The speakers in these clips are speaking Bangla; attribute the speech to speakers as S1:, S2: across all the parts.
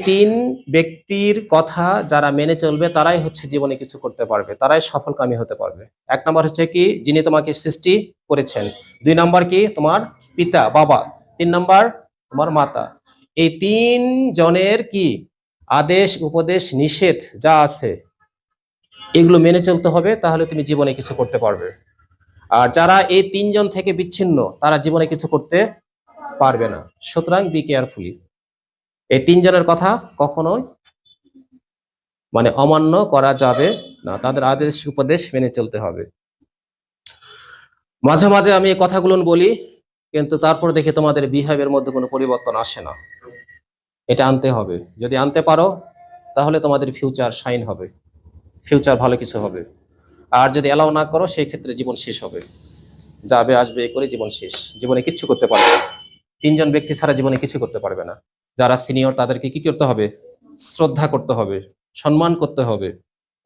S1: তিন ব্যক্তির কথা যারা মেনে চলবে তারাই হচ্ছে জীবনে কিছু করতে পারবে, তারাই সফলকামী হতে পারবে। এক নম্বর হচ্ছে কি, যিনি তোমাকে সৃষ্টি করেছেন। দুই নম্বর কি, তোমার পিতা বাবা। তিন নম্বর তোমার মাতা। এই তিন জনের কি আদেশ উপদেশ নিষেধ যা আছে এগুলো মেনে চলতে হবে, তাহলে তুমি জীবনে কিছু করতে পারবে। আর যারা এই তিনজন থেকে বিচ্ছিন্ন তারা জীবনে কিছু করতে পারবে না। সুতরাং বি কেয়ারফুলি, এই তিনজনের কথা কখনোই অমান্য করা যাবে না, তাদের আদেশ উপদেশ মেনে চলতে হবে। মাঝে মাঝে আমি এই কথাগুলো বলি, কিন্তু তারপর দেখি তোমাদের বিহেভিয়ারের মধ্যে কোনো পরিবর্তন আসে না। এটা আনতে হবে, যদি আনতে পারো তাহলে তোমাদের ফিউচার শাইন হবে, ফিউচার ভালো কিছু হবে। আর যদি অ্যালাউ না করো সেই ক্ষেত্রে জীবন শেষ হবে, যাবে আসবে এ করে জীবন শেষ, জীবনে কিচ্ছু করতে পারবে না। তিনজন ব্যক্তি ছাড়া জীবনে কিছু করতে পারবে না। যারা সিনিয়র তাদেরকে কি করতে হবে, শ্রদ্ধা করতে হবে, সম্মান করতে হবে,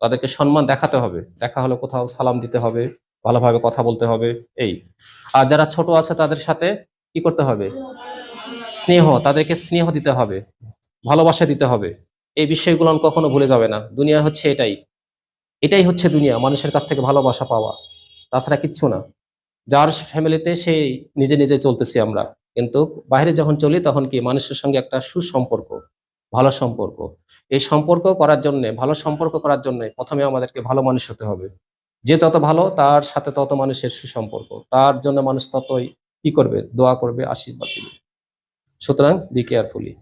S1: তাদেরকে সম্মান দেখাতে হবে, দেখা হলে কোথাও সালাম দিতে হবে, ভালোভাবে কথা বলতে হবে, এই। আর যারা ছোট আছে তাদের সাথে কি করতে হবে, স্নেহ, তাদেরকে স্নেহ দিতে হবে, ভালোবাসা দিতে হবে। এই বিষয়গুলো কখনো ভুলে যাবে না। দুনিয়া হচ্ছে এটাই, এটাই হচ্ছে দুনিয়া, মানুষের কাছ থেকে ভালোবাসা পাওয়া, তাছাড়া কিচ্ছু না। যার ফ্যামিলিতে সেই নিজে নিজে চলতেছি আমরা, কিন্তু বাইরে যখন চলি তখন কি মানুষের সঙ্গে একটা সুসম্পর্ক, ভালো সম্পর্ক। এই সম্পর্ক করার জন্য, ভালো সম্পর্ক করার জন্য প্রথমে আমাদেরকে ভালো মানুষ হতে হবে। যে যত ভালো তার সাথে তত মানুষের সুসম্পর্ক, তার জন্য মানুষ ততই কি করবে, দোয়া করবে, আশীর্বাদ দিবে। সুতরাং বি কেয়ারফুলি।